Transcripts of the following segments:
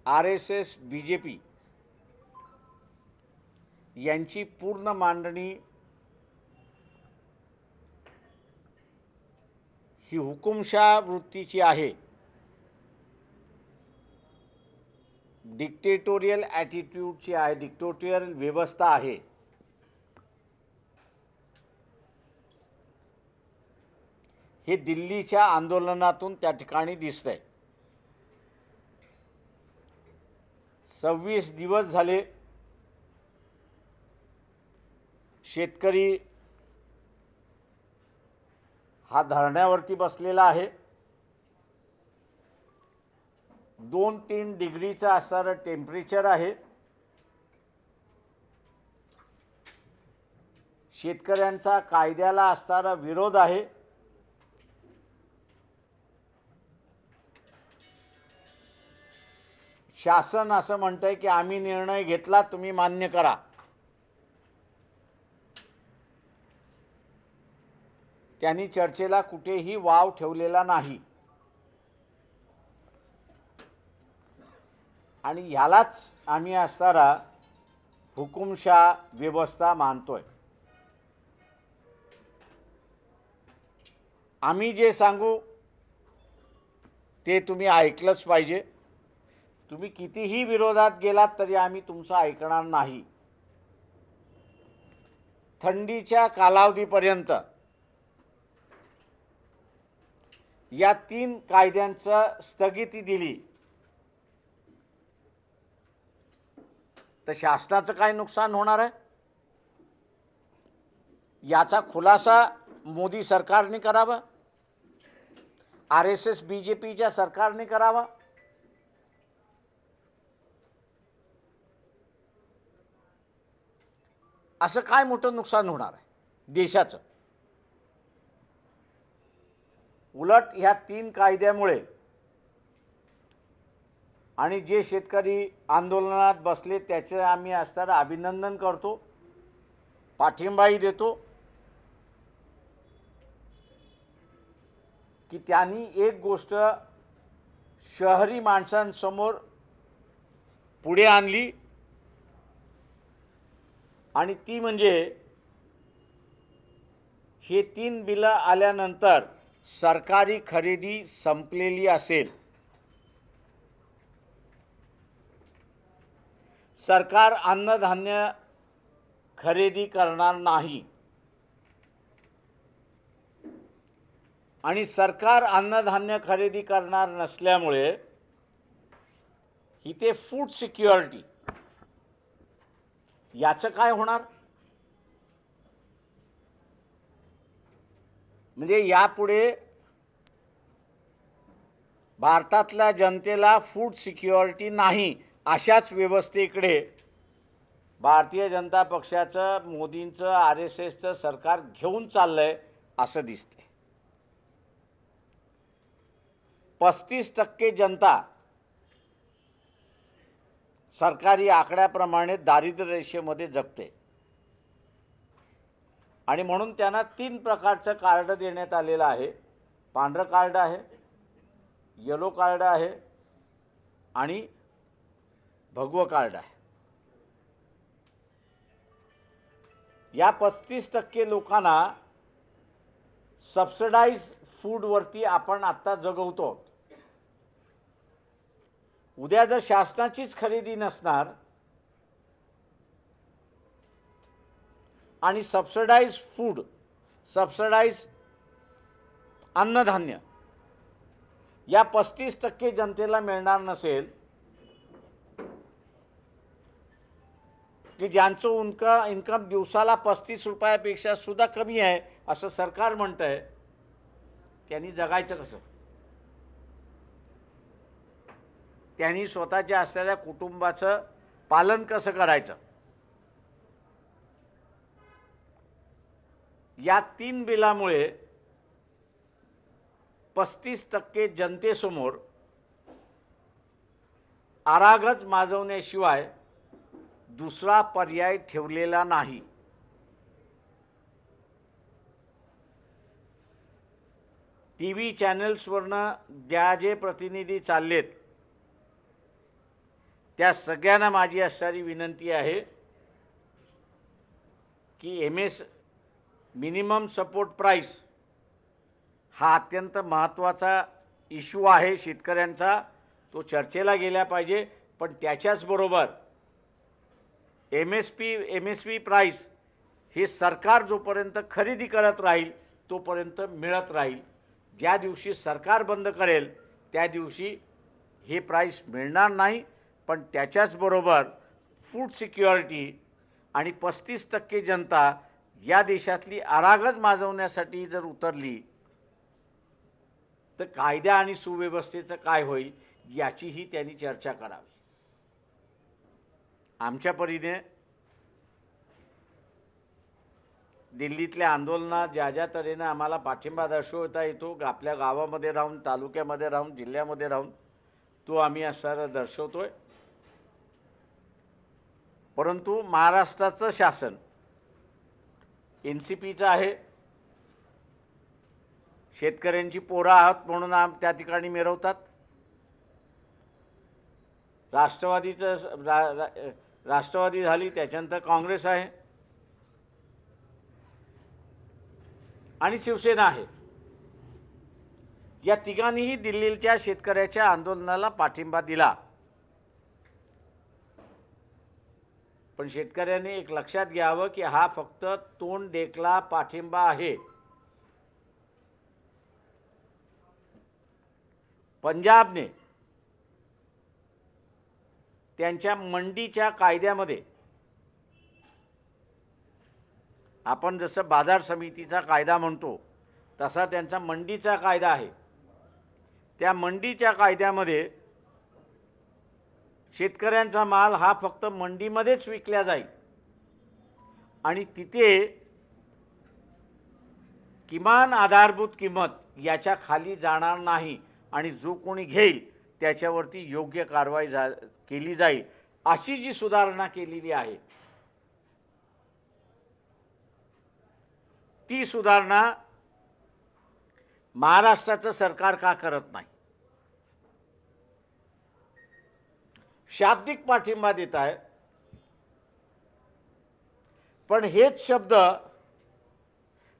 RSS BJP यांची पूर्ण मांडणी ही हुकुमशाह वृत्तीची आहे, डिक्टेटोरियल ॲटिट्यूडची आहे, डिक्टेटोरियल व्यवस्था आहे। हे दिल्लीच्या आंदोलनातून त्या ठिकाणी दिसतंय। 26 दिवस झाले शेतकरी हा धरण्यावरती बसलेला आहे। 2-3 डिग्रीचा असणारं टेम्परेचर आहे। शेतकऱ्यांचा कायद्याला असणारा विरोध आहे। शासन असं म्हणतंय की आम्ही निर्णय घेतला, तुम्ही मान्य करा। त्यांनी चर्चेला कुठेही वाव ठेवलेला नाही आणि ह्यालाच आम्ही असणारा हुकुमशाह व्यवस्था मानतोय। आम्ही जे सांगू ते तुम्ही ऐकलंच पाहिजे। तुम्ही कितीही विरोधात गेलात तरी आम्ही तुमचं ऐकणार नाही। थंडीच्या कालावधीपर्यंत या 3 कायद्यांचं स्थगिती दिली तर शासनाचं काय नुकसान होणार आहे याचा खुलासा मोदी सरकारने करावा, RSS BJPच्या सरकारने करावा। असं काय मोठं नुकसान होणार आहे देशाचं? उलट ह्या 3 कायद्यामुळे आणि जे शेतकरी आंदोलनात बसले त्याचे आम्ही असणारं अभिनंदन करतो, पाठिंबाही देतो की त्यांनी एक गोष्ट शहरी माणसांसमोर पुढे आणली आणि ती म्हणजे हे 3 बिलं आल्यानंतर सरकारी खरेदी संपलेली असेल, सरकार अन्नधान्य खरेदी करणार नाही आणि सरकार अन्नधान्य खरेदी करणार नसल्यामुळे इथे फूड सिक्युरिटी याचं काय होणार? म्हणजे यापुढे भारतातल्या जनतेला फूड सिक्युरिटी नाही अशाच व्यवस्थेकडे भारतीय जनता पक्षाचं, मोदींचं, RSSचं सरकार घेऊन चाललंय असं दिसतंय। 35% जनता सरकारी आकड्याप्रमाणे दारिद्र्य रेषेमध्ये जगते आणि म्हणून त्यांना 3 प्रकारचं कार्ड देण्यात आलेलं आहे। पांढरं कार्ड आहे, येलो कार्ड आहे आणि भगवं कार्ड आहे। या 35% लोकांना सबसिडाइज फूडवरती आपण आत्ता जगवतो। उद्या जर शासनाचीच खरेदी नसणार आणि सबसिडाइज फूड, सबसिडाइज अन्नधान्य या 35% जनतेला मिळणार नसेल की ज्यांचं इन्कम दिवसाला 35 रुपयापेक्षा सुद्धा कमी आहे असं सरकार म्हणतंय, त्यांनी जगायचं कसं? त्यांनी स्वतःच्या असलेल्या कुटुंबाचं पालन कसं करायचं? या 3 बिलामुळे 35% जनतेसमोर आरागज माजवण्याशिवाय दुसरा पर्याय ठेवलेला नाही। TV चॅनल्सवरनं ज्या जे प्रतिनिधी चाललेत त्या सगळ्यांना माझी असणारी विनंती आहे की मिनिमम सपोर्ट प्राईस हा अत्यंत महत्त्वाचा इश्यू आहे शेतकऱ्यांचा, तो चर्चेला गेला पाहिजे। पण त्याच्याचबरोबर एम एस पी प्राईस हे सरकार जोपर्यंत खरेदी करत राहील तोपर्यंत मिळत राहील। ज्या दिवशी सरकार बंद करेल त्या दिवशी हे प्राईस मिळणार नाही। पण त्याच्याचबरोबर फूड सिक्युरिटी आणि 35% जनता या देशातली अरागज माजवण्यासाठी जर उतरली तर कायदा आणि सुव्यवस्थेचं काय होईल याचीही त्यांनी चर्चा करावी। आमच्या परीने दिल्लीतल्या आंदोलनात ज्या ज्या तऱ्हेने आम्हाला पाठिंबा दर्शवता येतो, आपल्या गावामध्ये राहून, तालुक्यामध्ये राहून, जिल्ह्यामध्ये राहून तो आम्ही असा दर्शवतोय। परंतु महाराष्ट्राचं शासन NCPचं आहे, शेतकऱ्यांची पोरं आहात म्हणून त्या ठिकाणी मिरवतात। राष्ट्रवादी झाली, त्याच्यानंतर काँग्रेस आहे आणि शिवसेना आहे। या तिघांनीही दिल्लीच्या शेतकऱ्याच्या आंदोलनाला पाठिंबा दिला। पण शेतकऱ्यांनी एक लक्षात घ्यावं की हा फक्त तोंड देखला पाठिंबा आहे। पंजाबने त्यांच्या मंडीच्या कायद्यामध्ये, आपण जसं बाजार समितीचा कायदा म्हणतो तसा त्यांचा मंडीचा कायदा आहे। त्या मंडीच्या कायद्यामध्ये शेतकऱ्यांचा माल हा फक्त मंडीमध्येच विकला जाईल आणि तिथे किमान आधारभूत किंमत याच्या खाली जाणार नाही आणि जो कोणी घेईल त्याच्यावरती योग्य कारवाई केली जाईल, अशी जी सुधारणा केलेली आहे ती सुधारणा महाराष्ट्राचं सरकार का करत नाही? शाब्दिक पाठिंबा देत आहे, पण हेच शब्द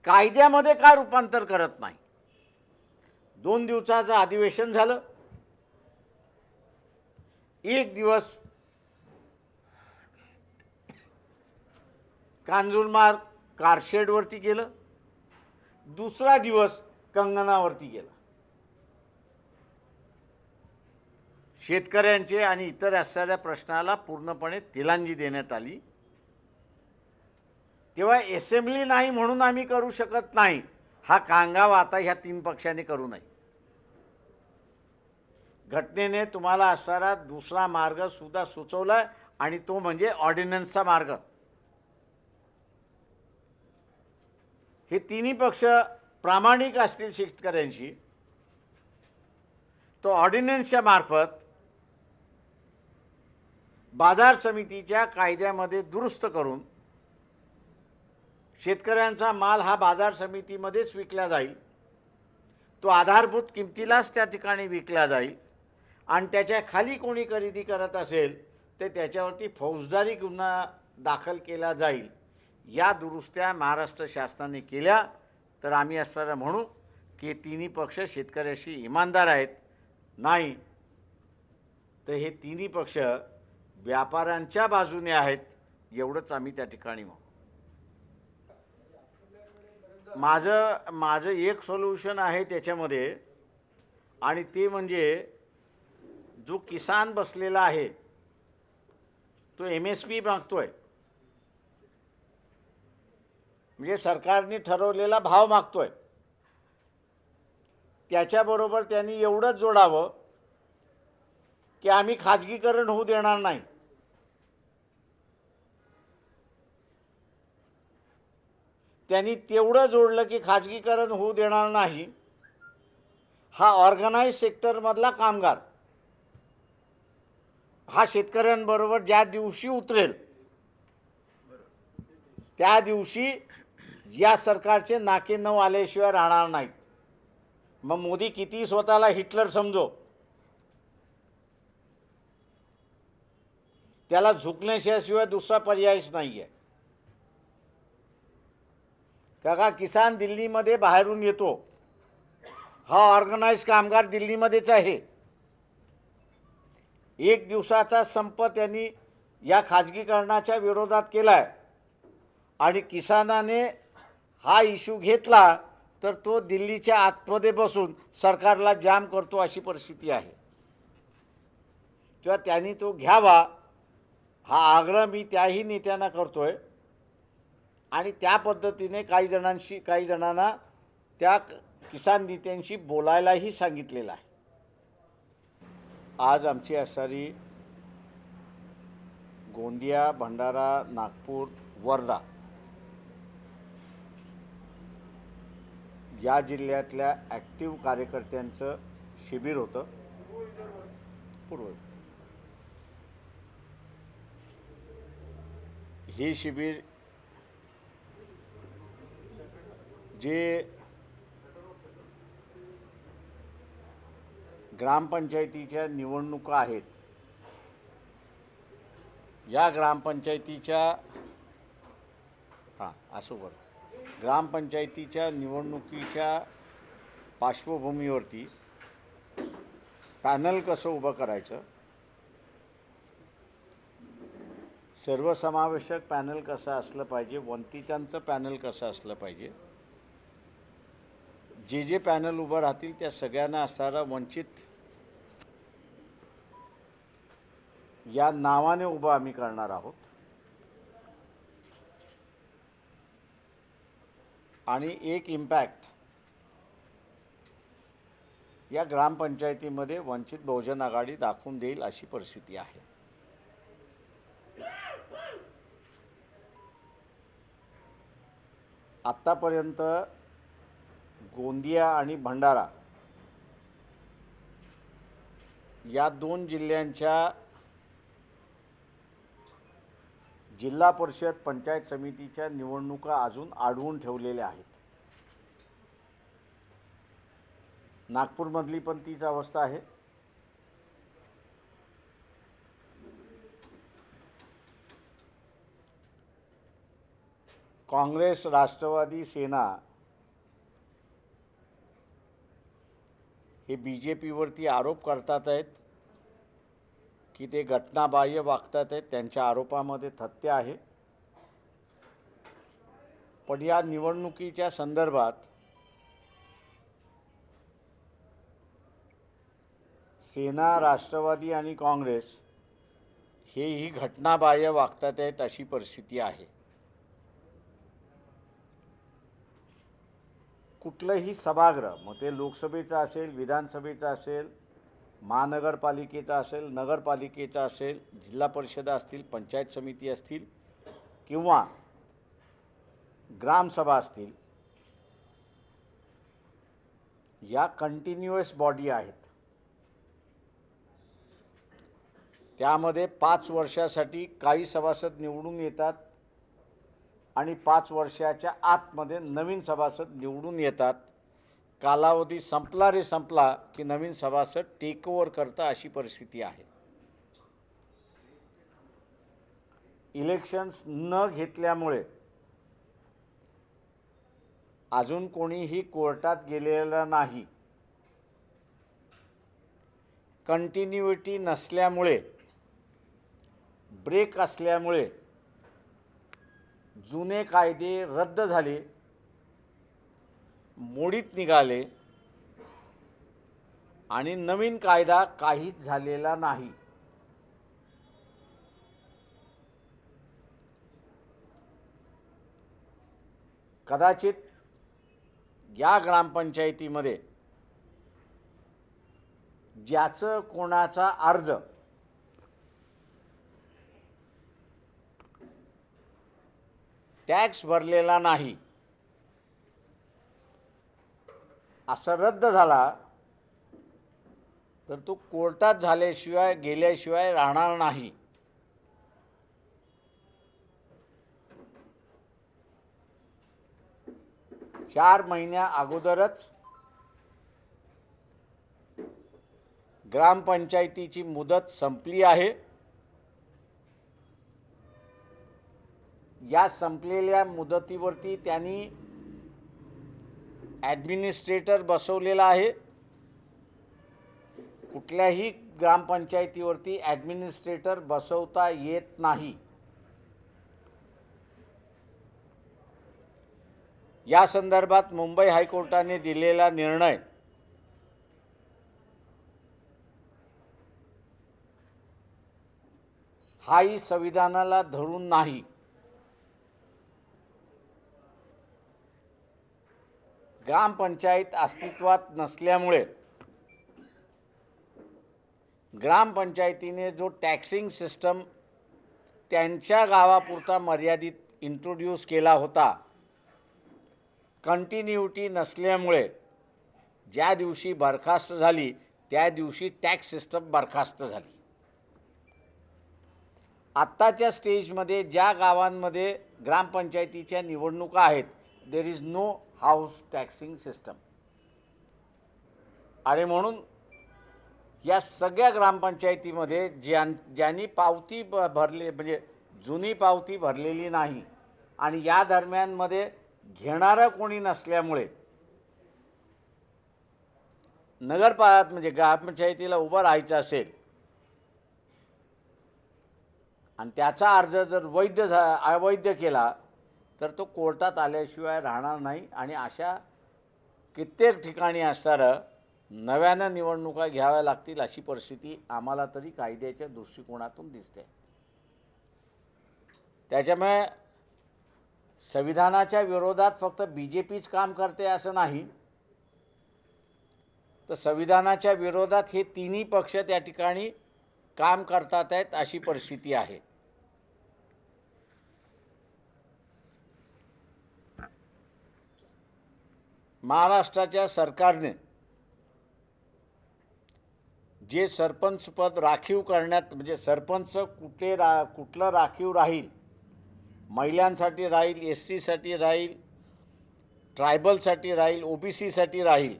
कायद्यामध्ये का रूपांतर करत नाही? 2 दिवसाचं अधिवेशन झालं, 1 दिवस कांजूरमार्ग कारशेडवरती गेलं, दुसरा दिवस कंगनावरती गेला। शेतकऱ्यांचे आणि इतर असलेल्या प्रश्नाला पूर्णपणे तिलांजी देण्यात आली। तेव्हा असेंब्ली नाही म्हणून आम्ही करू शकत नाही हा कांगाव आता ह्या 3 पक्षांनी करू नये। घटनेने तुम्हाला असणारा दुसरा मार्ग सुद्धा सुचवला आणि तो म्हणजे ऑर्डिनन्सचा मार्ग। हे तिन्ही पक्ष प्रामाणिक असतील शेतकऱ्यांशी तो ऑर्डिनन्सच्या मार्फत बाजार समितीच्या कायद्यामध्ये दुरुस्त करून शेतकऱ्यांचा माल हा बाजार समितीमध्येच विकला जाईल, तो आधारभूत किमतीलाच त्या ठिकाणी विकला जाईल आणि त्याच्या खाली कोणी खरेदी करत असेल तर त्याच्यावरती फौजदारी गुन्हा दाखल केला जाईल। या दुरुस्त्या महाराष्ट्र शासनाने केल्या तर आम्ही असं म्हणू की तिन्ही पक्ष शेतकऱ्याशी इमानदार आहेत, नाही तर हे तिन्ही पक्ष व्यापाऱ्यांच्या बाजूने आहेत, एवढंच आम्ही त्या ठिकाणी म्हणू। माझं एक सोल्युशन आहे त्याच्यामध्ये, आणि ते म्हणजे जो किसान बसलेला आहे तो MSP मागतोय, म्हणजे सरकारने ठरवलेला भाव मागतोय, त्याच्याबरोबर त्यांनी एवढंच जोडावं की आम्ही खाजगीकरण होऊ देणार नाही। त्यांनी तेवढं जोडलं की खाजगीकरण होऊ देणार नाही, हा ऑर्गनाइज सेक्टरमधला कामगार हा शेतकऱ्यांबरोबर ज्या दिवशी उतरेल त्या दिवशी या सरकारचे नाके नऊ आल्याशिवाय राहणार नाहीत। मग मोदी किती स्वतःला हिटलर समजो, त्याला झुकण्याशिवाय दुसरा पर्यायच नाही आहे. का किसान दिल्लीमध्ये बाहेरून येतो, हा ऑर्गनाइज कामगार दिल्लीमध्येच आहे. एक दिवसाचा संप त्यांनी या खाजगीकरणाच्या विरोधात केलाय आणि किसानाने हा इश्यू घेतला तर तो दिल्लीच्या आतमध्ये बसून सरकारला जाम करतो अशी परिस्थिती आहे. तेव्हा त्यांनी तो घ्यावा हा आग्रह मी त्याही नेत्यांना करतोय आणि त्या पद्धतीने काही जणांना त्या किसान नेत्यांशी बोलायलाही सांगितलेलं आहे. आज आमची असणारी गोंदिया, भंडारा, नागपूर, वर्धा या जिल्ह्यातल्या ॲक्टिव्ह कार्यकर्त्यांचं शिबिर होतं. हे शिबिर जे ग्रामपंचायतीच्या निवडणुका आहेत, या ग्रामपंचायतीच्या ग्रामपंचायतीच्या निवडणुकीच्या पार्श्वभूमीवरती पॅनल कसं उभं करायचं, सर्वसमावेशक पॅनल कसं असलं पाहिजे, वंचितांचं पॅनल कसं असलं पाहिजे, जे पॅनल उभं राहतील त्या सगळ्यांना असणारा वंचित या नावाने उभं आम्ही करणार आहोत. आणि एक इम्पॅक्ट या ग्रामपंचायतीमध्ये वंचित बहुजन आघाडी दाखवून देईल अशी परिस्थिती आहे. आत्तापर्यंत गोंदिया आणि भंडारा या दोन जिल्ह्यांच्या जिल्हा परिषद पंचायत समितीच्या निवडणुका अजून अडवून ठेवलेल्या आहेत. नागपूरमधली पण तीच अवस्था आहे. काँग्रेस, राष्ट्रवादी, सेना हे BJPवरती आरोप करतात आहेत की ते घटनाबाह्य वागतात आहेत. त्यांच्या आरोपामध्ये तथ्य आहे. पण या निवडणुकीच्या संदर्भात सेना, राष्ट्रवादी आणि काँग्रेस हेही घटनाबाह्य वागतात आहेत अशी परिस्थिती आहे. कुठलंही सभागृह, मग ते लोकसभेचं असेल, विधानसभेचं असेल, महानगरपालिकेचा असेल, नगरपालिकेचा असेल, जिल्हा परिषद असतील, पंचायत समिती असतील किंवा ग्रामसभा असतील, या कंटिन्युअस बॉडी आहेत. त्यामध्ये 5 वर्षासाठी काही सभासद निवडून येतात आणि 5 वर्षाच्या आतमध्ये नवीन सभासद निवडून येतात. कालावधी संपला की नवीन सभासद टेक ओव्हर करता अशी परिस्थिती आहे. इलेक्शन्स न घेतल्यामुळे अजून कोणीही कोर्टात गेलेलं नाही. कंटिन्युइटी नसल्यामुळे, ब्रेक असल्यामुळे जुने कायदे रद्द झाले, मोडीत निघाले आणि नवीन कायदा काहीच झालेला नाही. कदाचित या ग्रामपंचायतीमध्ये ज्याचं कोणाचा अर्ज टॅक्स भरलेला नाही असं रद्द झाला तर तो कोर्टात गेल्याशिवाय राहणार नाही. चार महिन्या अगोदरच ग्रामपंचायतीची मुदत संपली आहे. या संपलेल्या मुदतीवरती त्यांनी ॲडमिनिस्ट्रेटर बसवलेला आहे. कुठल्याही ग्रामपंचायतीवरती ॲडमिनिस्ट्रेटर बसवता येत नाही. या संदर्भात मुंबई हायकोर्टाने दिलेला निर्णय हाही संविधानाला धरून नाही. ग्रामपंचायत अस्तित्वात नसल्यामुळे ग्रामपंचायतीने जो टॅक्सिंग सिस्टम त्यांच्या गावापुरता मर्यादित इंट्रोड्यूस केला होता, कंटिन्युटी नसल्यामुळे ज्या दिवशी बरखास्त झाली त्या दिवशी टॅक्स सिस्टम बरखास्त झाली. आत्ताच्या स्टेजमध्ये ज्या गावांमध्ये ग्रामपंचायतीच्या निवडणुका आहेत, there is no house taxing system. आणि म्हणून या सगळ्या ग्रामपंचायतीमध्ये ज्यांनी पावती भरली, म्हणजे जुनी पावती भरलेली नाही आणि या दरम्यानमध्ये घेणारं कोणी नसल्यामुळे म्हणजे ग्रामपंचायतीला उभं राहायचं असेल आणि त्याचा अर्ज जर अवैध केला तर तो कोर्टात आल्याशिवाय राहणार नाही. आणि अशा कित्येक ठिकाणी असणारं नव्यानं निवडणुका घ्याव्या लागतील अशी परिस्थिती आम्हाला तरी कायद्याच्या दृष्टिकोनातून दिसते. त्याच्यामुळे संविधानाच्या विरोधात फक्त BJPच काम करते असं नाही, तर संविधानाच्या विरोधात हे तिन्ही पक्ष त्या ठिकाणी काम करतात आहेत अशी परिस्थिती आहे. महाराष्ट्राच्या सरकारने जे सरपंच पद राखीव करण्यात, म्हणजे सरपंच कुठलं राखीव राहील, महिलांसाठी राहील, SC-साठी राहील, ट्रायबलसाठी राहील, OBC-साठी राहील,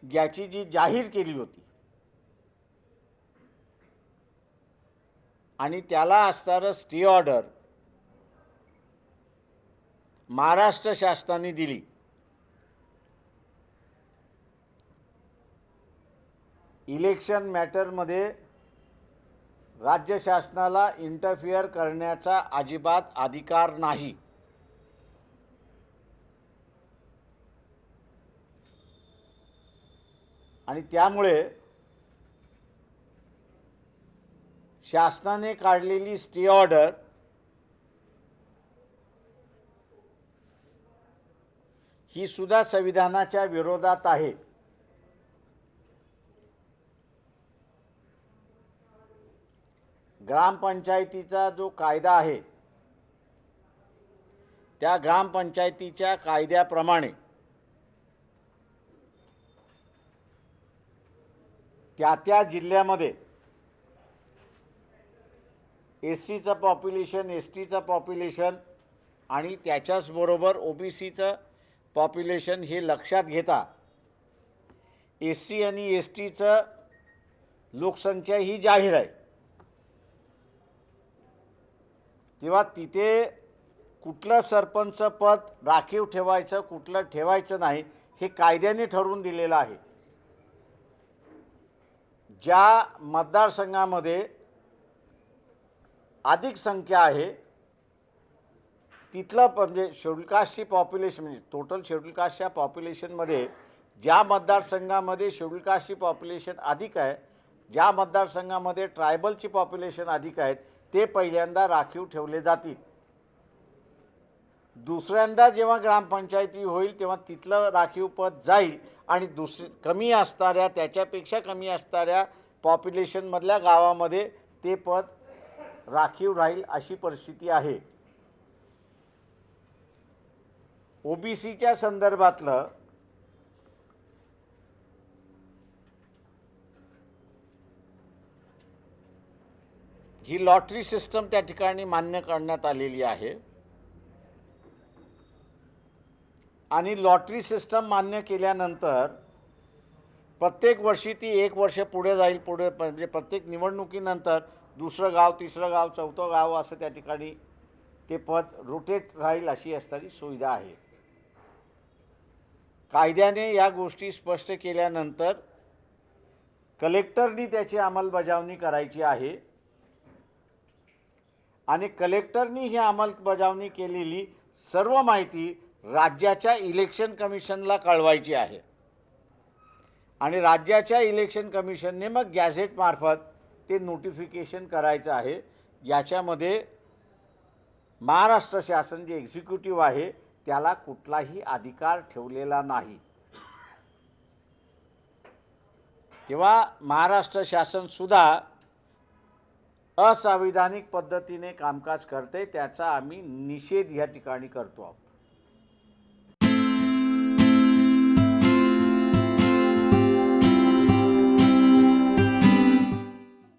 याची जी जाहीर केली होती आणि त्याला असणारं स्टे ऑर्डर महाराष्ट्र शासनाने दिली. इलेक्शन मॅटरमध्ये राज्य शासनाला इंटरफिअर करण्याचा अजिबात अधिकार नाही. आणि त्यामुळे शासनाने काढलेली स्टे ऑर्डर ही सुद्धा संविधानाच्या विरोधात आहे. ग्रामपंचायतीचा जो कायदा आहे त्या ग्रामपंचायतीच्या कायद्याप्रमाणे त्या जिल्ह्यामध्ये SCचं पॉप्युलेशन, STचं पॉप्युलेशन आणि त्याच्याचबरोबर OBCचं पॉप्युलेशन हे लक्षात घेता SC आणि STचं लोकसंख्या ही जाहीर आहे. तेव्हा तिथे कुठलं सरपंच पद राखीव ठेवायचं, कुठलं ठेवायचं नाही हे कायद्याने ठरवून दिलेलं आहे. ज्या मतदारसंघामध्ये अधिक संख्या आहे तिथलं म्हणजे शेड्यूल कास्टची पॉप्युलेशन, म्हणजे टोटल शेड्यूल कास्टच्या पॉप्युलेशनमध्ये ज्या मतदारसंघामध्ये शेड्यूल कास्टची पॉप्युलेशन अधिक आहे, ज्या मतदारसंघामध्ये ट्रायबलची पॉप्युलेशन अधिक आहेत, ते पहिल्यांदा राखीव ठेवले जातील. दुसऱ्यांदा जेव्हा ग्रामपंचायती होईल तेव्हा तिथलं राखीव पद जाईल आणि कमी असणाऱ्या, त्याच्यापेक्षा कमी असणाऱ्या पॉप्युलेशनमधल्या गावामध्ये ते पद राखीव राहील अशी परिस्थिती आहे. OBCच्या संदर्भातलं ही लॉटरी सिस्टम त्या ठिकाणी मान्य करण्यात आलेली आहे आणि लॉटरी सिस्टम मान्य केल्यानंतर प्रत्येक वर्षी ती एक वर्ष पुढे जाईल, पुढे म्हणजे प्रत्येक निवडणुकीनंतर दुसरं गाव, तिसरं गाव, चौथं गाव असं त्या ठिकाणी ते पद रोटेट राहील अशी असणारी सुविधा आहे. कायद्याने या गोष्टी स्पष्ट केल्यानंतर कलेक्टरनी त्याची अंमलबजावणी करायची आहे आणि कलेक्टरनी ही अंमलबजावणी केलेली सर्व माहिती राज्याच्या इलेक्शन कमिशनला कळवायची आहे आणि राज्याच्या इलेक्शन कमिशनने मग गॅझेटमार्फत ते नोटिफिकेशन करायचं आहे. याच्यामध्ये महाराष्ट्र शासन जे एक्झिक्युटिव्ह आहे त्याला कुठलाही अधिकार ठेवलेला नाही. तेव्हा महाराष्ट्र शासनसुद्धा असंविधानिक पद्धतीने कामकाज करते, त्याचा आम्ही निषेध या ठिकाणी करतो आहोत.